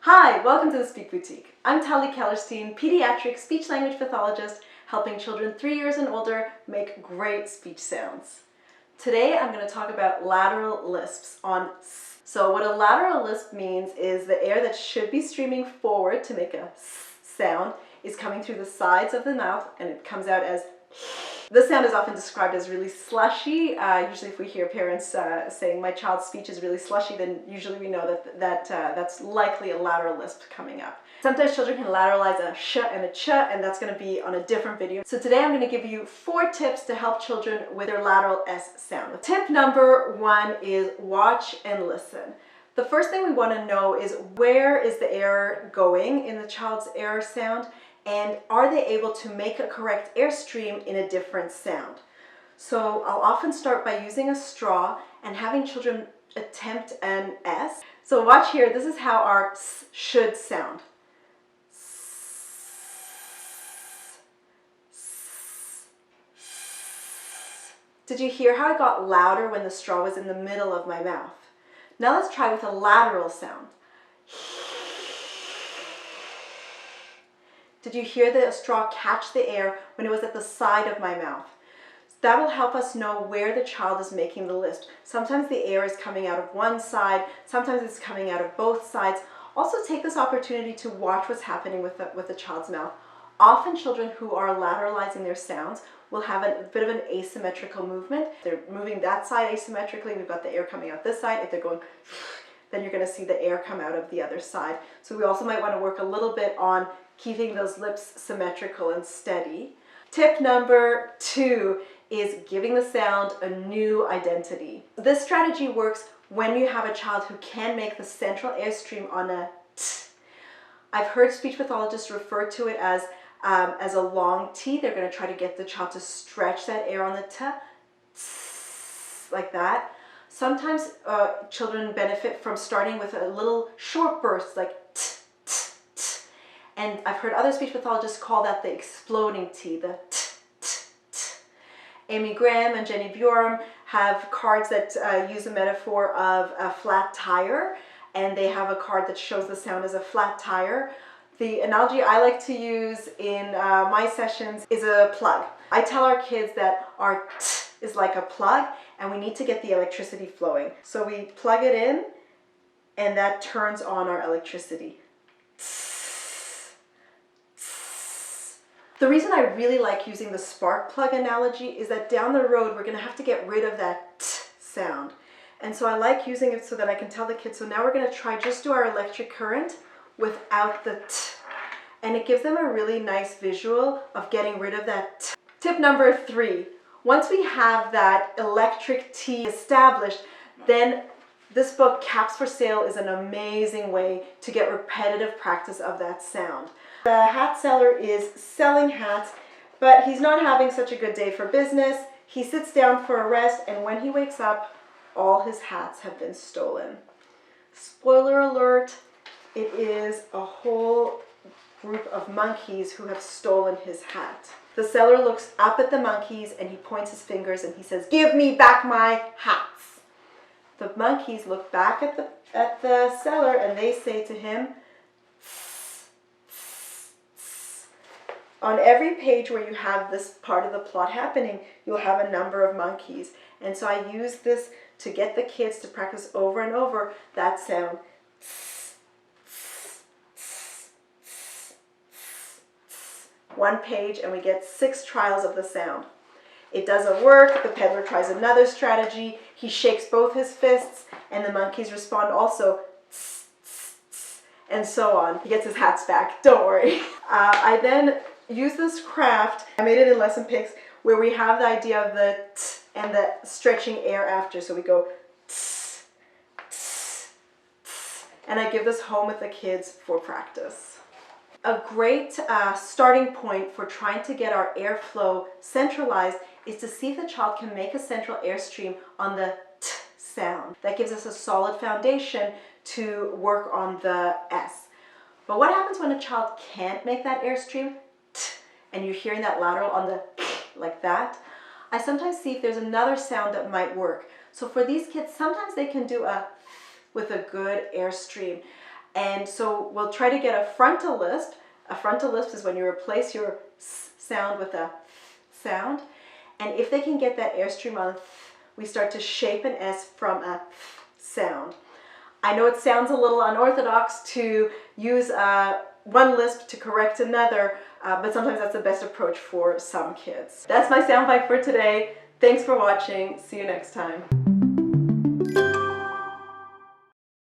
Hi, welcome to the Speak Boutique. I'm Tali Kellerstein, pediatric speech-language pathologist, helping children 3 years and older make great speech sounds. Today I'm going to talk about lateral lisps on S. So what a lateral lisp means is the air that should be streaming forward to make a S sound is coming through the sides of the mouth and it comes out as. This sound is often described as really slushy. Usually if we hear parents saying my child's speech is really slushy, then usually we know that's likely a lateral lisp coming up. Sometimes children can lateralize a sh and a ch, and that's going to be on a different video. So today I'm going to give you 4 tips to help children with their lateral S sound. Tip number 1 is watch and listen. The first thing we want to know is where is the air going in the child's air sound, and are they able to make a correct airstream in a different sound? So I'll often start by using a straw and having children attempt an S. So watch here, this is how our S should sound. Did you hear how it got louder when the straw was in the middle of my mouth? Now let's try with a lateral sound. Did you hear the straw catch the air when it was at the side of my mouth? That will help us know where the child is making the lisp. Sometimes the air is coming out of one side, sometimes it's coming out of both sides. Also take this opportunity to watch what's happening with the child's mouth. Often children who are lateralizing their sounds will have a bit of an asymmetrical movement. They're moving that side asymmetrically, we've got the air coming out this side. If they're going, then you're going to see the air come out of the other side. So we also might want to work a little bit on keeping those lips symmetrical and steady. Tip number 2 is giving the sound a new identity. This strategy works when you have a child who can make the central airstream on a T. I've heard speech pathologists refer to it as a long T. They're going to try to get the child to stretch that air on the T, like that. Sometimes children benefit from starting with a little short burst like T. And I've heard other speech pathologists call that the exploding T, the T, T, T. Amy Graham and Jenny Bjorm have cards that use a metaphor of a flat tire, and they have a card that shows the sound as a flat tire. The analogy I like to use in my sessions is a plug. I tell our kids that our T is like a plug, and we need to get the electricity flowing. So we plug it in, and that turns on our electricity. The reason I really like using the spark plug analogy is that down the road we're going to have to get rid of that T sound. And so I like using it so that I can tell the kids, so now we're going to try just do our electric current without the T. And it gives them a really nice visual of getting rid of that T. Tip number 3, once we have that electric T established, then this book, Caps for Sale, is an amazing way to get repetitive practice of that sound. The hat seller is selling hats, but he's not having such a good day for business. He sits down for a rest, and when he wakes up, all his hats have been stolen. Spoiler alert, it is a whole group of monkeys who have stolen his hat. The seller looks up at the monkeys and he points his fingers and he says, "Give me back my hats." The monkeys look back at the seller and they say to him, on every page where you have this part of the plot happening, you'll have a number of monkeys. And so I use this to get the kids to practice over and over that sound. One page and we get 6 trials of the sound. It doesn't work, the peddler tries another strategy, he shakes both his fists and the monkeys respond also, and so on. He gets his hats back, don't worry. I then use this craft, I made it in LessonPix, where we have the idea of the T and the stretching air after. So we go T, T, T, and I give this home with the kids for practice. A great starting point for trying to get our airflow centralized is to see if the child can make a central airstream on the T sound. That gives us a solid foundation to work on the S. But what happens when a child can't make that airstream? And you're hearing that lateral on the like that. I sometimes see if there's another sound that might work. So for these kids, sometimes they can do a with a good airstream. And so we'll try to get a frontal lisp. A frontal lisp is when you replace your s sound with a sound. And if they can get that airstream on we start to shape an S from a sound. I know it sounds a little unorthodox to use one lisp to correct another, but sometimes that's the best approach for some kids. That's my soundbite for today. Thanks for watching. See you next time.